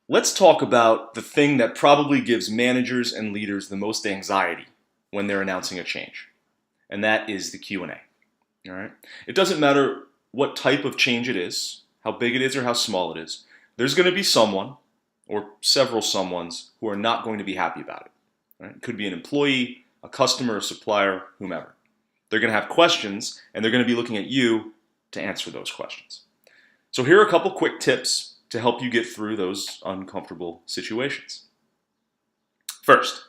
Let's talk about the thing that probably gives managers and leaders the most anxiety when they're announcing a change, and that is the Q&A. All right? It doesn't matter what type of change it is, how big it is or how small it is. There's going to be someone or several someones who are not going to be happy about it. Right? It could be an employee, a customer, a supplier, whomever. They're going to have questions, and they're going to be looking at you to answer those questions. So here are a couple quick tips to help you get through those uncomfortable situations. First,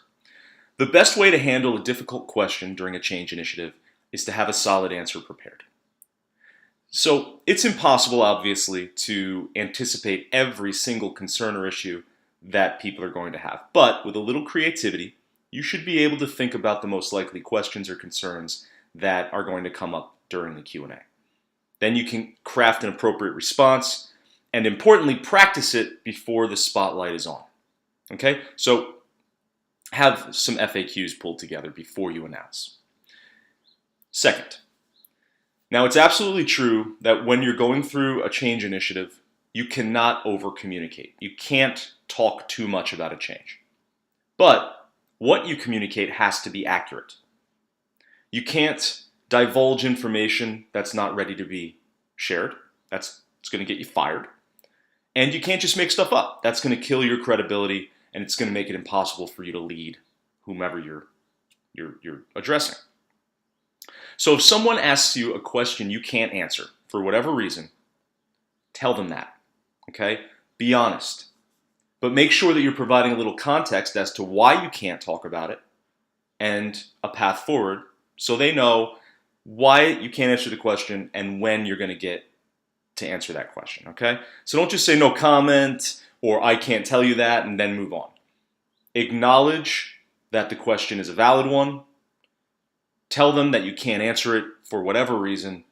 the best way to handle a difficult question during a change initiative is to have a solid answer prepared. So it's impossible, obviously, to anticipate every single concern or issue that people are going to have. But with a little creativity, you should be able to think about the most likely questions or concerns that are going to come up during the Q&A. Then you can craft an appropriate response, and importantly, practice it before the spotlight is on. Okay? So have some FAQs pulled together before you announce. Second, now it's absolutely true that when you're going through a change initiative, you cannot over-communicate. You can't talk too much about a change. But what you communicate has to be accurate. You can't divulge information that's not ready to be shared. It's going to get you fired. And you can't just make stuff up. That's going to kill your credibility, and it's going to make it impossible for you to lead whomever you're addressing. So if someone asks you a question you can't answer for whatever reason, tell them that. Okay? Be honest. But make sure that you're providing a little context as to why you can't talk about it and a path forward so they know why you can't answer the question and when you're going to get to answer that question, okay? So don't just say no comment or I can't tell you that and then move on. Acknowledge that the question is a valid one. Tell them that you can't answer it for whatever reason,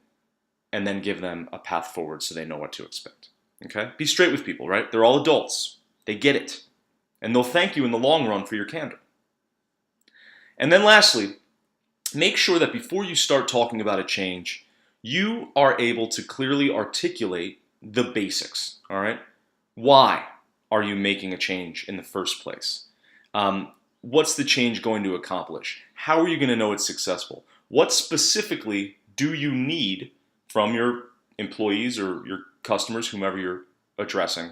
and then give them a path forward so they know what to expect, okay? Be straight with people, right? They're all adults. They get it. And they'll thank you in the long run for your candor. And then lastly, make sure that before you start talking about a change, you are able to clearly articulate the basics, all right? Why are you making a change in the first place? What's the change going to accomplish? How are you going to know it's successful? What specifically do you need from your employees or your customers, whomever you're addressing,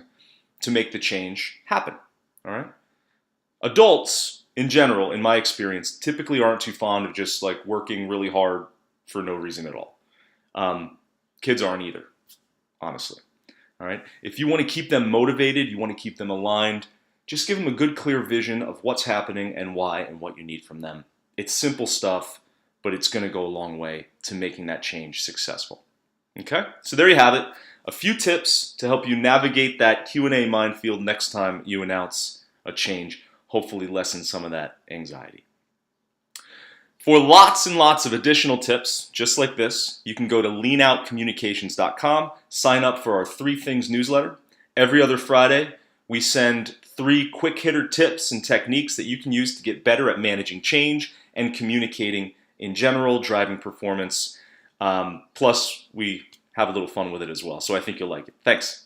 to make the change happen, all right? Adults, in general, in my experience, typically aren't too fond of just like working really hard for no reason at all. Kids aren't either, honestly. All right. If you want to keep them motivated, you want to keep them aligned, just give them a good, clear vision of what's happening and why and what you need from them. It's simple stuff, but it's going to go a long way to making that change successful. Okay. So there you have it. A few tips to help you navigate that Q&A minefield next time you announce a change. Hopefully lessen some of that anxiety. For lots and lots of additional tips, just like this, you can go to leanoutcommunications.com, sign up for our 3 Things newsletter. Every other Friday, we send 3 quick hitter tips and techniques that you can use to get better at managing change and communicating in general, driving performance. Plus, we have a little fun with it as well. So I think you'll like it. Thanks.